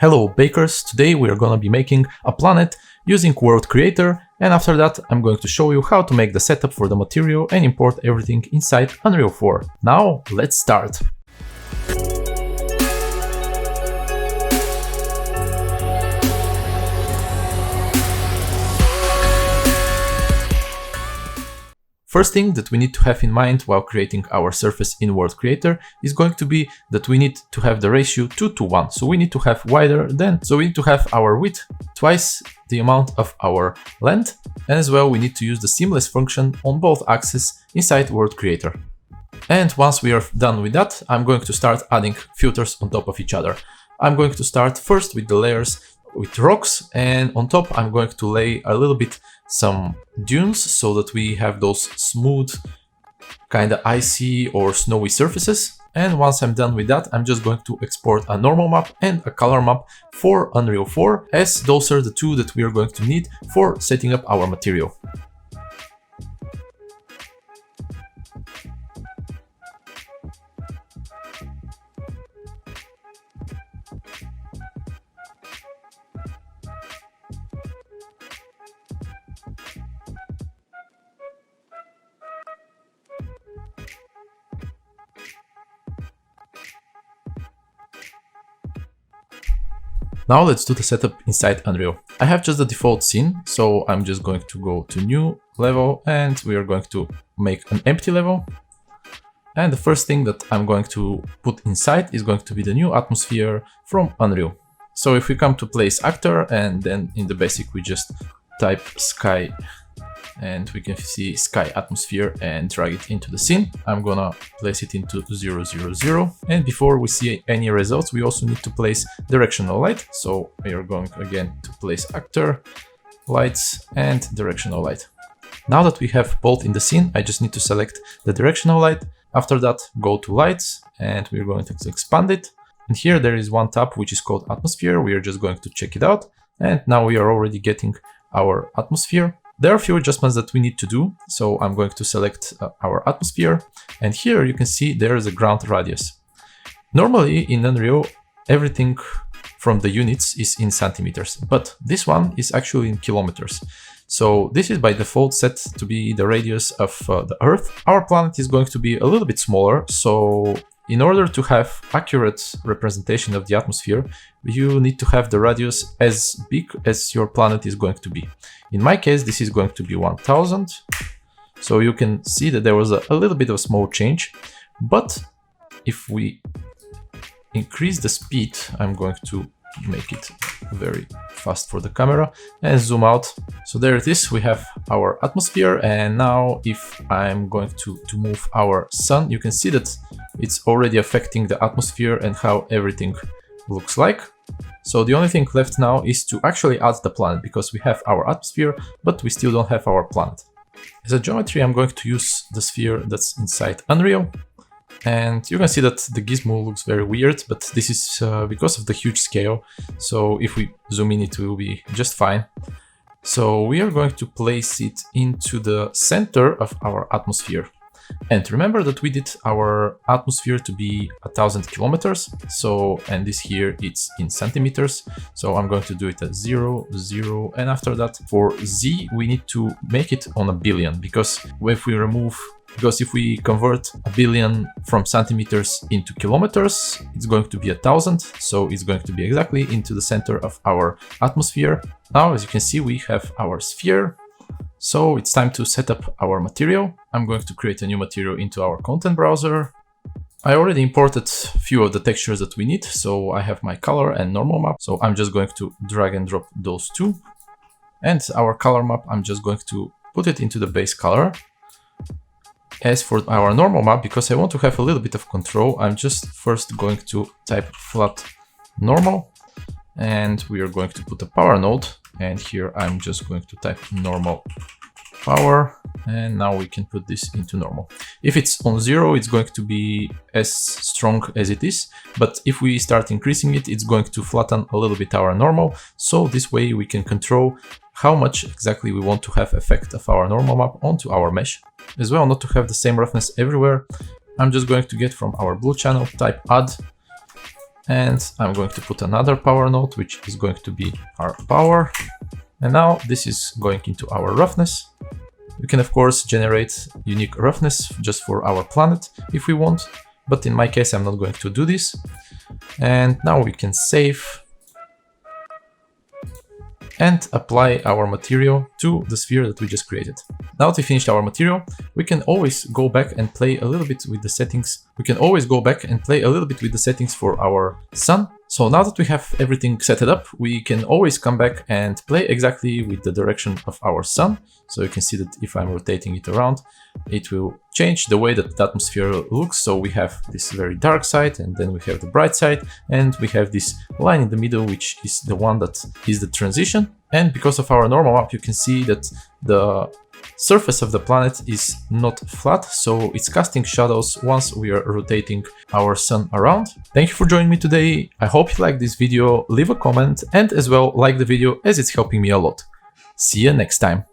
Hello bakers, today we are gonna be making a planet using World Creator, and after that I'm going to show you how to make the setup for the material and import everything inside Unreal 4. Now let's start! First thing that we need to have in mind while creating our surface in World Creator is going to be that we need to have the ratio 2:1. So we need to have we need to have our width twice the amount of our length, and as well we need to use the seamless function on both axes inside World Creator. And once we are done with that, I'm going to start adding filters on top of each other. I'm going to start first with the layers with rocks, and on top I'm going to lay a little bit some dunes so that we have those smooth kind of icy or snowy surfaces. And once I'm done with that, I'm just going to export a normal map and a color map for Unreal 4, as those are the two that we are going to need for setting up our material. Now let's do the setup inside Unreal. I have just the default scene, so I'm just going to go to new level and we are going to make an empty level. And the first thing that I'm going to put inside is going to be the new atmosphere from Unreal. So if we come to place actor and then in the basic we just type sky and we can see sky atmosphere and drag it into the scene. I'm gonna place it into 0, 0, 0. And before we see any results, we also need to place directional light. So we are going again to place actor, lights and directional light. Now that we have both in the scene, I just need to select the directional light. After that, go to lights and we're going to expand it. And here there is one tab which is called atmosphere. We are just going to check it out. And now we are already getting our atmosphere. There are a few adjustments that we need to do, so I'm going to select our atmosphere, and here you can see there is a ground radius. Normally in Unreal, everything from the units is in centimeters, but this one is actually in kilometers. So this is by default set to be the radius of the Earth. Our planet is going to be a little bit smaller, so in order to have accurate representation of the atmosphere, you need to have the radius as big as your planet is going to be. In my case, this is going to be 1000. So you can see that there was a little bit of a small change. But if we increase the speed, I'm going to make it very fast for the camera and zoom out. So there it is, we have our atmosphere. And now if I'm going to move our sun, you can see that it's already affecting the atmosphere and how everything looks like. So the only thing left now is to actually add the planet, because we have our atmosphere, but we still don't have our planet. As a geometry, I'm going to use the sphere that's inside Unreal. And you can see that the gizmo looks very weird, but this is because of the huge scale. So if we zoom in, it will be just fine. So we are going to place it into the center of our atmosphere. And remember that we did our atmosphere to be 1000 kilometers. So, and this here, it's in centimeters. So I'm going to do it at 0, 0. And after that, for Z, we need to make it on a billion, because if we convert a billion from centimeters into kilometers, it's going to be 1000. So it's going to be exactly into the center of our atmosphere. Now, as you can see, we have our sphere. So it's time to set up our material. I'm going to create a new material into our content browser. I already imported a few of the textures that we need. So I have my color and normal map. So I'm just going to drag and drop those two. And our color map, I'm just going to put it into the base color. As for our normal map, because I want to have a little bit of control, I'm just first going to type flat normal. And we are going to put a power node. And here I'm just going to type normal power, and now we can put this into normal. If it's on 0, it's going to be as strong as it is, but if we start increasing it, it's going to flatten a little bit our normal. So this way we can control how much exactly we want to have effect of our normal map onto our mesh. As well, not to have the same roughness everywhere, I'm just going to get from our blue channel, type add, And I'm going to put another power node, which is going to be our power. And now this is going into our roughness. We can of course generate unique roughness just for our planet if we want, but in my case I'm not going to do this. And now we can save and apply our material to the sphere that we just created. Now that we finished our material, we can always go back and play a little bit with the settings. We can always go back and play a little bit with the settings for our sun. So now that we have everything set up, we can always come back and play exactly with the direction of our sun. So you can see that if I'm rotating it around, it will change the way that the atmosphere looks. So we have this very dark side, and then we have the bright side, and we have this line in the middle, which is the one that is the transition. And because of our normal map, you can see that the surface of the planet is not flat, so it's casting shadows once we are rotating our sun around. Thank you for joining me today. I hope you liked this video. Leave a comment and as well like the video, as it's helping me a lot. See you next time.